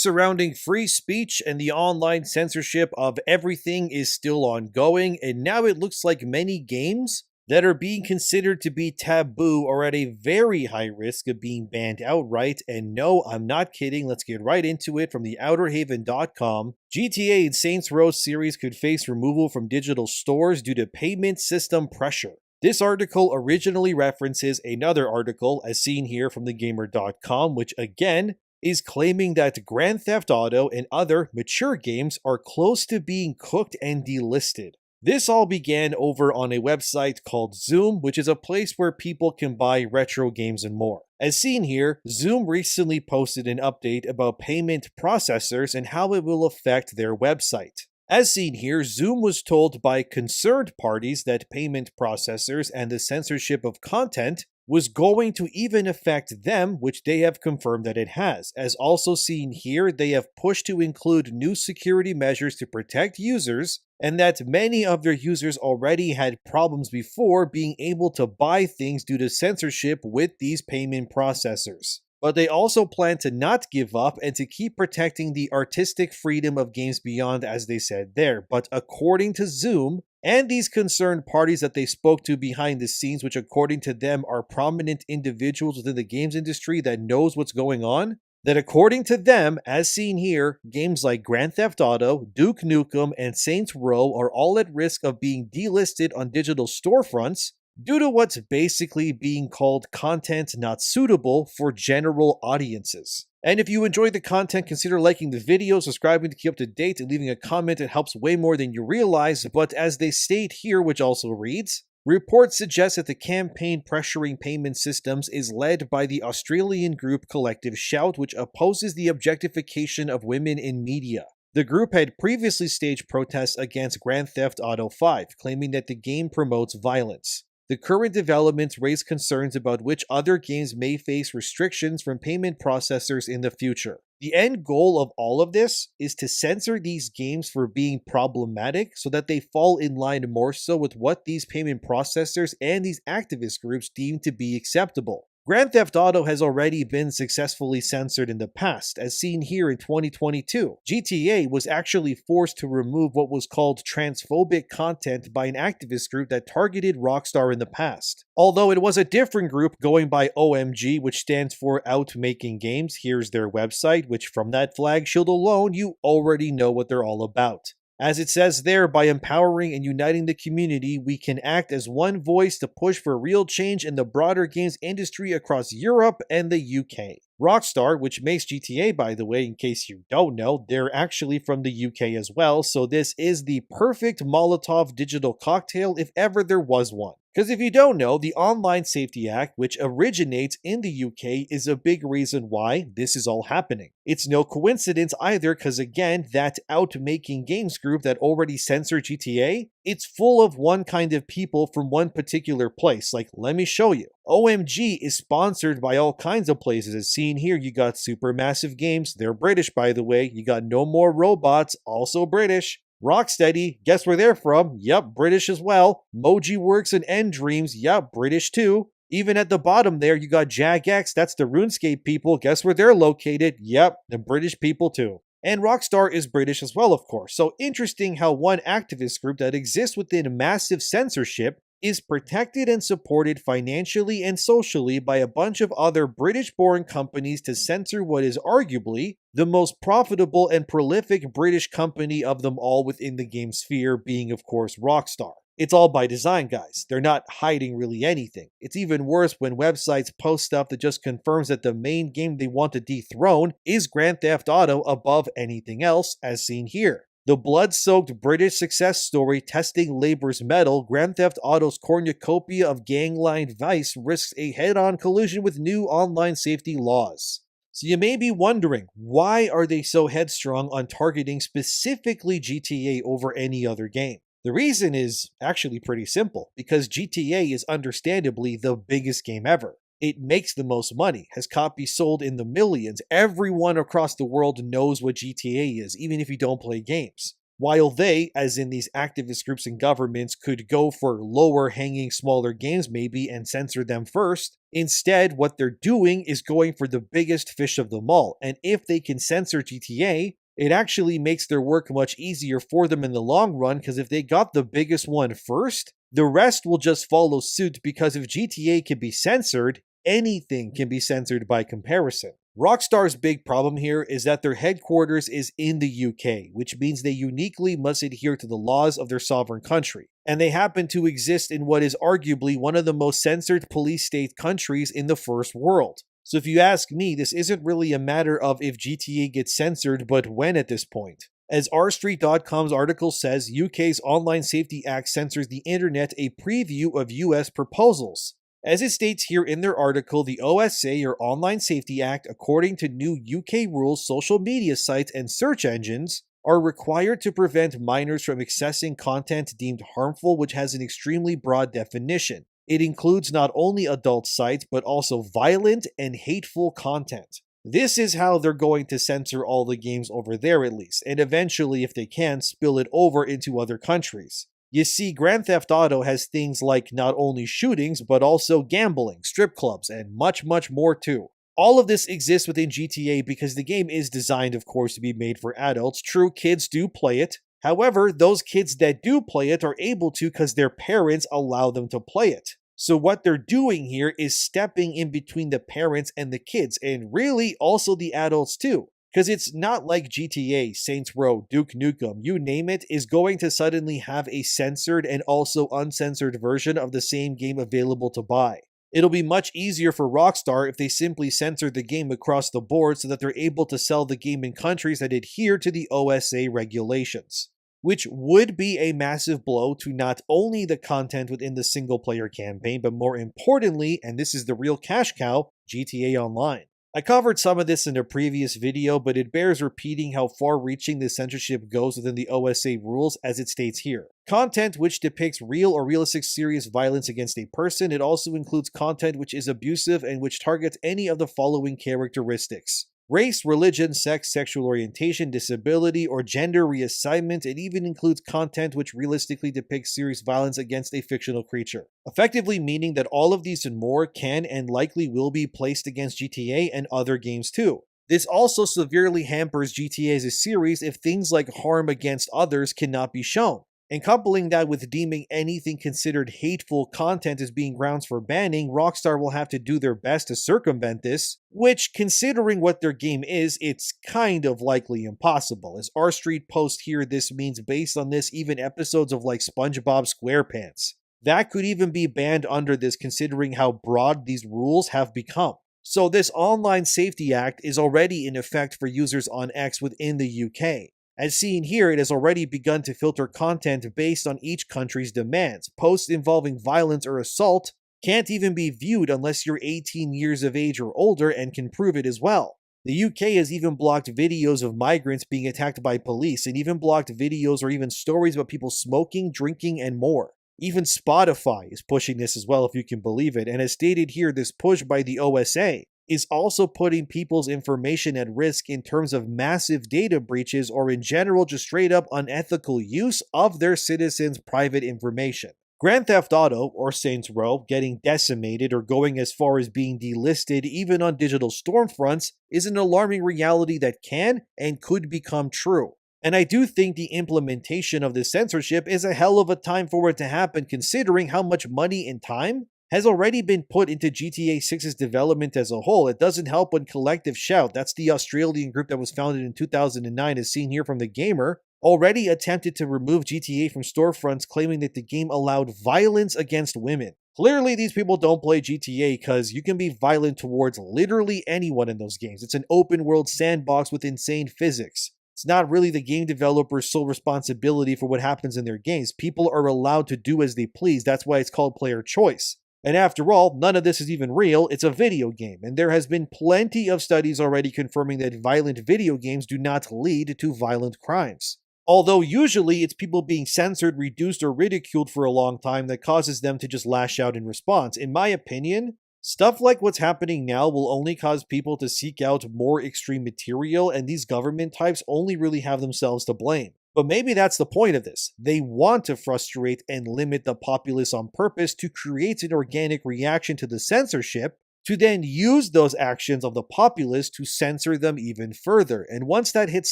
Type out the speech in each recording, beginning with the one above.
Surrounding free speech and the online censorship of everything is still ongoing, and now it looks like many games that are being considered to be taboo are at a very high risk of being banned outright. And no, I'm not kidding. Let's get right into it. From the outerhaven.com, GTA and Saints Row series could face removal from digital stores due to payment system pressure. This article originally references another article, as seen here from thegamer.com, which again is claiming that Grand Theft Auto and other mature games are close to being cooked and delisted. This all began over on a website called Zoom, which is a place where people can buy retro games and more. As seen here, Zoom recently posted an update about payment processors and how it will affect their website. As seen here, Zoom was told by concerned parties that payment processors and the censorship of content was going to even affect them, which they have confirmed that it has. As also seen here, they have pushed to include new security measures to protect users, and that many of their users already had problems before being able to buy things due to censorship with these payment processors. But they also plan to not give up and to keep protecting the artistic freedom of games beyond, as they said there. But according to Zoom, and these concerned parties that they spoke to behind the scenes, which according to them are prominent individuals within the games industry that knows what's going on, that according to them, as seen here, games like Grand Theft Auto, Duke Nukem, and Saints Row are all at risk of being delisted on digital storefronts due to what's basically being called content not suitable for general audiences. And if you enjoyed the content, consider liking the video, subscribing to keep up to date, and leaving a comment. It helps way more than you realize. But as they state here, which also reads, reports suggest that the campaign pressuring payment systems is led by the Australian group Collective Shout, which opposes the objectification of women in media. The group had previously staged protests against Grand Theft Auto 5, claiming that the game promotes violence. The current developments raise concerns about which other games may face restrictions from payment processors in the future. The end goal of all of this is to censor these games for being problematic so that they fall in line more so with what these payment processors and these activist groups deem to be acceptable. Grand Theft Auto has already been successfully censored in the past, as seen here in 2022. GTA was actually forced to remove what was called transphobic content by an activist group that targeted Rockstar in the past. Although it was a different group going by OMG, which stands for Out Making Games. Here's their website, which from that flag shield alone, you already know what they're all about. As it says there, by empowering and uniting the community, we can act as one voice to push for real change in the broader games industry across Europe and the UK. Rockstar, which makes GTA by the way, in case you don't know, they're actually from the UK as well, so this is the perfect Molotov digital cocktail if ever there was one. Because if you don't know, the Online Safety Act, which originates in the UK, is a big reason why this is all happening. It's no coincidence either, because again, that Out Making Games group that already censored GTA, it's full of one kind of people from one particular place. Like, let me show you. OMG is sponsored by all kinds of places. As seen here, you got Supermassive Games, they're British by the way. You got No More Robots, also British. Rocksteady, guess where they're from? Yep, British as well. Moji Works and End Dreams, yep, British too. Even at the bottom there, you got Jagex, that's the RuneScape people. Guess where they're located? Yep, the British people too. And Rockstar is British as well, of course. So interesting how one activist group that exists within massive censorship is protected and supported financially and socially by a bunch of other British-born companies to censor what is arguably the most profitable and prolific British company of them all within the game sphere, being of course Rockstar. It's all by design, guys. They're not hiding really anything. It's even worse when websites post stuff that just confirms that the main game they want to dethrone is Grand Theft Auto above anything else, as seen here. The blood-soaked British success story testing Labour's mettle, Grand Theft Auto's cornucopia of gangland vice risks a head-on collision with new online safety laws. So you may be wondering, why are they so headstrong on targeting specifically GTA over any other game? The reason is actually pretty simple, because GTA is understandably the biggest game ever. It makes the most money, has copies sold in the millions. Everyone across the world knows what GTA is, even if you don't play games. While they, as in these activist groups and governments, could go for lower hanging smaller games maybe and censor them first, instead what they're doing is going for the biggest fish of them all. And if they can censor GTA, it actually makes their work much easier for them in the long run, because if they got the biggest one first, the rest will just follow suit, because if GTA can be censored, anything can be censored by comparison. Rockstar's big problem here is that their headquarters is in the UK, which means they uniquely must adhere to the laws of their sovereign country, and they happen to exist in what is arguably one of the most censored police state countries in the first world. So if you ask me, this isn't really a matter of if GTA gets censored, but when at this point. As rstreet.com's article says, UK's Online Safety Act censors the internet, a preview of US proposals. As it states here in their article, the OSA, or Online Safety Act, according to new UK rules, social media sites and search engines are required to prevent minors from accessing content deemed harmful, which has an extremely broad definition. It includes not only adult sites, but also violent and hateful content. This is how they're going to censor all the games over there at least, and eventually, if they can, spill it over into other countries. You see, Grand Theft Auto has things like not only shootings, but also gambling, strip clubs, and much, much more too. All of this exists within GTA because the game is designed, of course, to be made for adults. True, kids do play it. However, those kids that do play it are able to because their parents allow them to play it. So what they're doing here is stepping in between the parents and the kids, and really also the adults too. Because it's not like GTA, Saints Row, Duke Nukem, you name it, is going to suddenly have a censored and also uncensored version of the same game available to buy. It'll be much easier for Rockstar if they simply censor the game across the board so that they're able to sell the game in countries that adhere to the OSA regulations, which would be a massive blow to not only the content within the single-player campaign, but more importantly, and this is the real cash cow, GTA Online. I covered some of this in a previous video, but it bears repeating how far-reaching the censorship goes within the OSA rules, as it states here. Content which depicts real or realistic serious violence against a person. It also includes content which is abusive and which targets any of the following characteristics: race, religion, sex, sexual orientation, disability, or gender reassignment. It even includes content which realistically depicts serious violence against a fictional creature. Effectively meaning that all of these and more can and likely will be placed against GTA and other games too. This also severely hampers GTA as a series if things like harm against others cannot be shown. And coupling that with deeming anything considered hateful content as being grounds for banning, Rockstar will have to do their best to circumvent this, which, considering what their game is, it's kind of likely impossible. As rstreet posts here, this means based on this, even episodes of like SpongeBob SquarePants. That could even be banned under this, considering how broad these rules have become. So this Online Safety Act is already in effect for users on X within the UK. As seen here, it has already begun to filter content based on each country's demands. Posts involving violence or assault can't even be viewed unless you're 18 years of age or older and can prove it as well. The UK has even blocked videos of migrants being attacked by police, and even blocked videos or even stories about people smoking, drinking, and more. Even Spotify is pushing this as well, if you can believe it, and as stated here, this push by the OSA is also putting people's information at risk in terms of massive data breaches or in general just straight up unethical use of their citizens' private information. Grand Theft Auto, or Saints Row, getting decimated or going as far as being delisted even on digital storefronts is an alarming reality that can and could become true. And I do think the implementation of this censorship is a hell of a time for it to happen, considering how much money and time has already been put into GTA 6's development as a whole. It doesn't help when Collective Shout, that's the Australian group that was founded in 2009 as seen here from The Gamer, already attempted to remove GTA from storefronts, claiming that the game allowed violence against women. Clearly, these people don't play GTA because you can be violent towards literally anyone in those games. It's an open world sandbox with insane physics. It's not really the game developer's sole responsibility for what happens in their games. People are allowed to do as they please. That's why it's called player choice. And after all, none of this is even real, it's a video game, and there has been plenty of studies already confirming that violent video games do not lead to violent crimes. Although usually it's people being censored, reduced, or ridiculed for a long time that causes them to just lash out in response. In my opinion, stuff like what's happening now will only cause people to seek out more extreme material, and these government types only really have themselves to blame. But maybe that's the point of this. They want to frustrate and limit the populace on purpose to create an organic reaction to the censorship, to then use those actions of the populace to censor them even further. And once that hits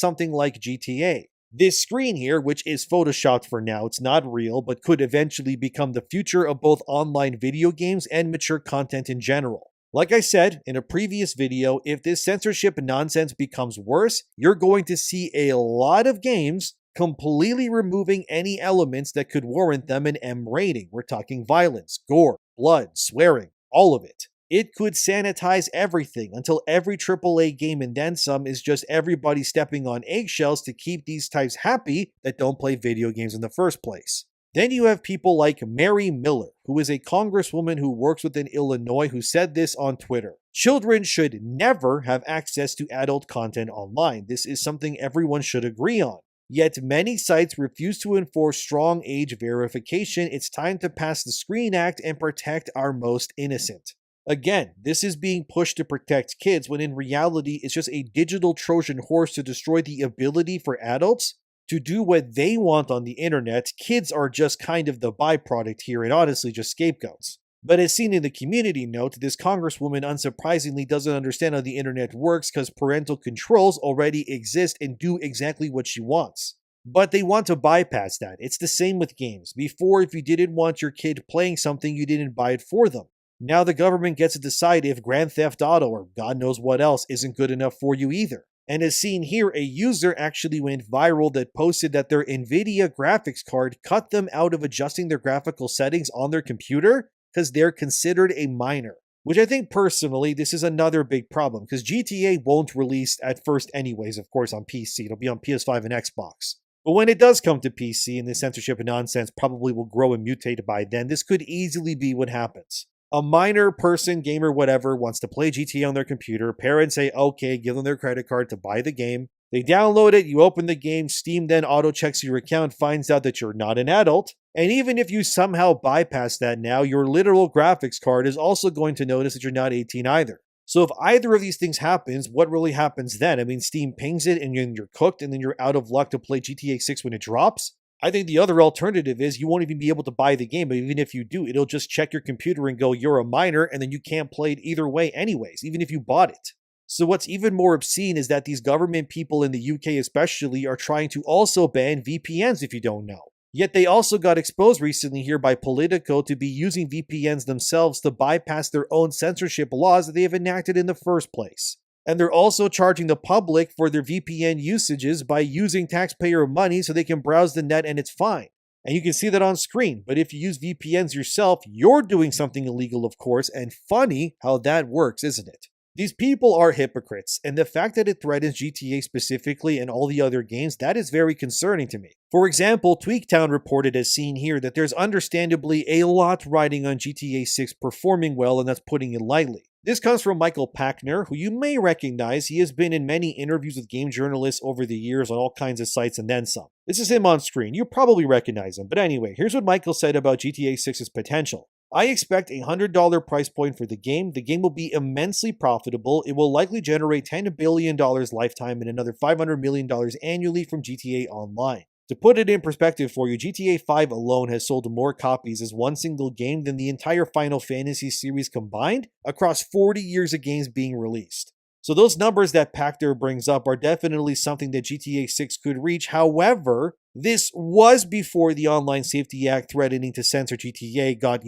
something like GTA, this screen here, which is photoshopped for now, it's not real, but could eventually become the future of both online video games and mature content in general. Like I said in a previous video, if this censorship nonsense becomes worse, you're going to see a lot of games completely removing any elements that could warrant them an M rating. We're talking violence, gore, blood, swearing, all of it. It could sanitize everything until every AAA game and then some is just everybody stepping on eggshells to keep these types happy that don't play video games in the first place. Then you have people like Mary Miller, who is a congresswoman who works within Illinois, who said this on Twitter. Children should never have access to adult content online. This is something everyone should agree on. Yet many sites refuse to enforce strong age verification. It's time to pass the Screen Act and protect our most innocent. Again, this is being pushed to protect kids when in reality it's just a digital Trojan horse to destroy the ability for adults to do what they want on the internet. Kids are just kind of the byproduct here and honestly just scapegoats. But as seen in the community note, this congresswoman unsurprisingly doesn't understand how the internet works because parental controls already exist and do exactly what she wants. But they want to bypass that. It's the same with games. Before, if you didn't want your kid playing something, you didn't buy it for them. Now the government gets to decide if Grand Theft Auto or God knows what else isn't good enough for you either. And as seen here, a user actually went viral that posted that their Nvidia graphics card cut them out of adjusting their graphical settings on their computer because they're considered a minor. Which I think personally, this is another big problem because GTA won't release at first anyways, of course, on PC. It'll be on PS5 and Xbox. But when it does come to PC and the censorship and nonsense probably will grow and mutate by then, this could easily be what happens. A minor person, gamer, whatever, wants to play GTA on their computer. Parents say, okay, give them their credit card to buy the game. They download it, you open the game, Steam then auto-checks your account, finds out that you're not an adult. And even if you somehow bypass that now, your literal graphics card is also going to notice that you're not 18 either. So if either of these things happens, what really happens then? I mean, Steam pings it and you're cooked and then you're out of luck to play GTA 6 when it drops? I think the other alternative is you won't even be able to buy the game, but even if you do, it'll just check your computer and go, you're a minor, and then you can't play it either way anyways, even if you bought it. So what's even more obscene is that these government people in the UK especially are trying to also ban VPNs if you don't know. Yet they also got exposed recently here by Politico to be using VPNs themselves to bypass their own censorship laws that they have enacted in the first place. And they're also charging the public for their VPN usages by using taxpayer money so they can browse the net and it's fine. And you can see that on screen. But if you use VPNs yourself, you're doing something illegal, of course, and funny how that works, isn't it? These people are hypocrites, and the fact that it threatens GTA specifically and all the other games, that is very concerning to me. For example, Tweaktown reported as seen here that there's understandably a lot riding on GTA 6 performing well, and that's putting it lightly. This comes from Michael Packner, who you may recognize. He has been in many interviews with game journalists over the years on all kinds of sites and then some. This is him on screen. You probably recognize him. But anyway, here's what Michael said about GTA 6's potential. I expect a $100 price point for the game. The game will be immensely profitable. It will likely generate $10 billion lifetime and another $500 million annually from GTA Online. To put it in perspective for you, GTA 5 alone has sold more copies as one single game than the entire Final Fantasy series combined across 40 years of games being released. So those numbers that Pachter brings up are definitely something that GTA 6 could reach. However, this was before the Online Safety Act threatening to censor GTA got,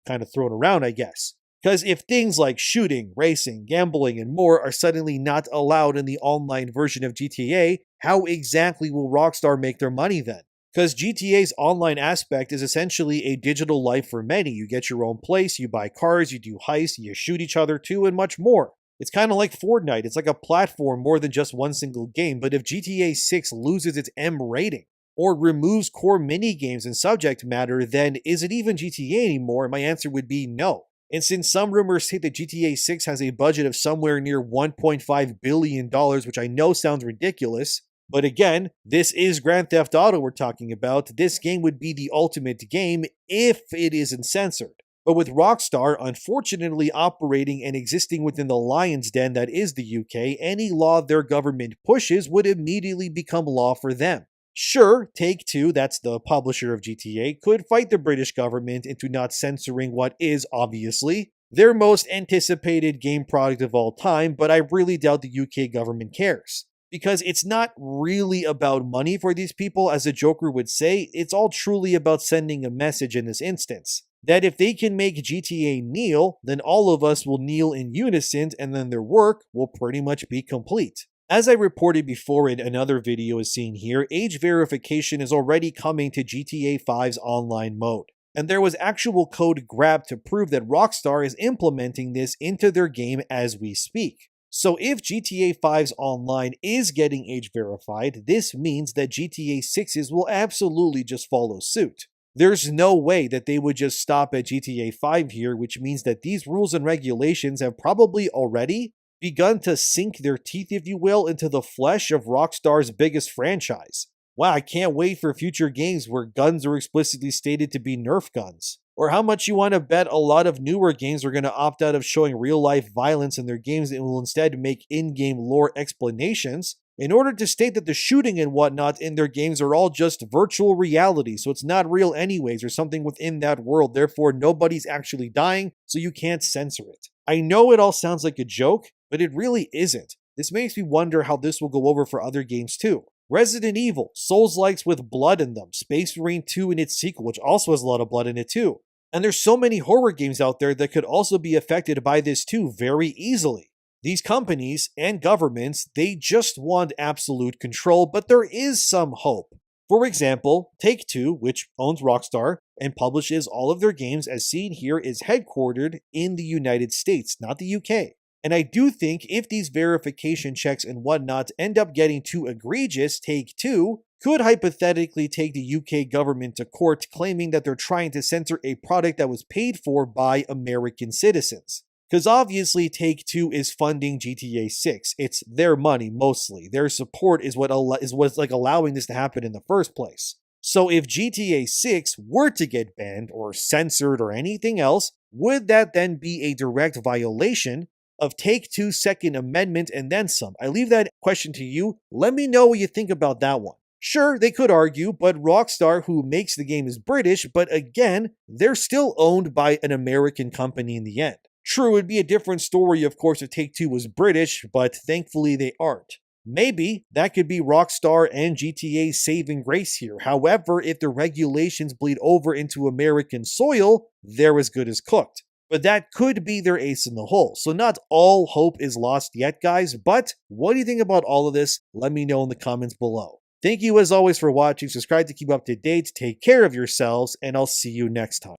kind of thrown around, I guess. Because if things like shooting, racing, gambling, and more are suddenly not allowed in the online version of GTA, how exactly will Rockstar make their money then? Because GTA's online aspect is essentially a digital life for many. You get your own place, you buy cars, you do heists, you shoot each other too, and much more. It's kind of like Fortnite. It's like a platform more than just one single game. But if GTA 6 loses its M rating, or removes core mini-games and subject matter, then is it even GTA anymore? My answer would be no. And since some rumors say that GTA 6 has a budget of somewhere near $1.5 billion, which I know sounds ridiculous, but again, this is Grand Theft Auto we're talking about. This game would be the ultimate game if it isn't censored. But with Rockstar unfortunately operating and existing within the lion's den that is the UK, any law their government pushes would immediately become law for them. Sure, Take-Two, that's the publisher of GTA, could fight the British government into not censoring what is, obviously, their most anticipated game product of all time, but I really doubt the UK government cares. Because it's not really about money for these people, as the Joker would say, it's all truly about sending a message in this instance. That if they can make GTA kneel, then all of us will kneel in unison, and then their work will pretty much be complete. As I reported before in another video as seen here, age verification is already coming to GTA 5's online mode. And there was actual code grabbed to prove that Rockstar is implementing this into their game as we speak. So if GTA 5's online is getting age verified, this means that GTA 6's will absolutely just follow suit. There's no way that they would just stop at GTA 5 here, which means that these rules and regulations have probably already begun to sink their teeth, if you will, into the flesh of Rockstar's biggest franchise. Wow, I can't wait for future games where guns are explicitly stated to be Nerf guns. Or how much you want to bet a lot of newer games are going to opt out of showing real-life violence in their games and will instead make in-game lore explanations in order to state that the shooting and whatnot in their games are all just virtual reality, so it's not real anyways, or something within that world, therefore nobody's actually dying, so you can't censor it. I know it all sounds like a joke, but it really isn't. This makes me wonder how this will go over for other games too. Resident Evil, Souls-likes with blood in them, Space Marine 2 and its sequel, which also has a lot of blood in it too. And there's so many horror games out there that could also be affected by this too very easily. These companies and governments, they just want absolute control, but there is some hope. For example, Take-Two, which owns Rockstar and publishes all of their games as seen here, is headquartered in the United States, not the UK. And I do think if these verification checks and whatnot end up getting too egregious, Take-Two could hypothetically take the UK government to court claiming that they're trying to censor a product that was paid for by American citizens. Because obviously Take-Two is funding GTA 6. It's their money mostly. Their support is what's like allowing this to happen in the first place. So if GTA 6 were to get banned or censored or anything else, would that then be a direct violation of Take-Two's Second Amendment and then some? I leave that question to you. Let me know what you think about that one. Sure, they could argue, but Rockstar, who makes the game, is British, but again, they're still owned by an American company in the end. True, it'd be a different story, of course, if Take-Two was British, but thankfully they aren't. Maybe that could be Rockstar and GTA's saving grace here. However, if the regulations bleed over into American soil, they're as good as cooked. But that could be their ace in the hole. So not all hope is lost yet, guys, but what do you think about all of this? Let me know in the comments below. Thank you as always for watching. Subscribe to keep up to date. Take care of yourselves, and I'll see you next time.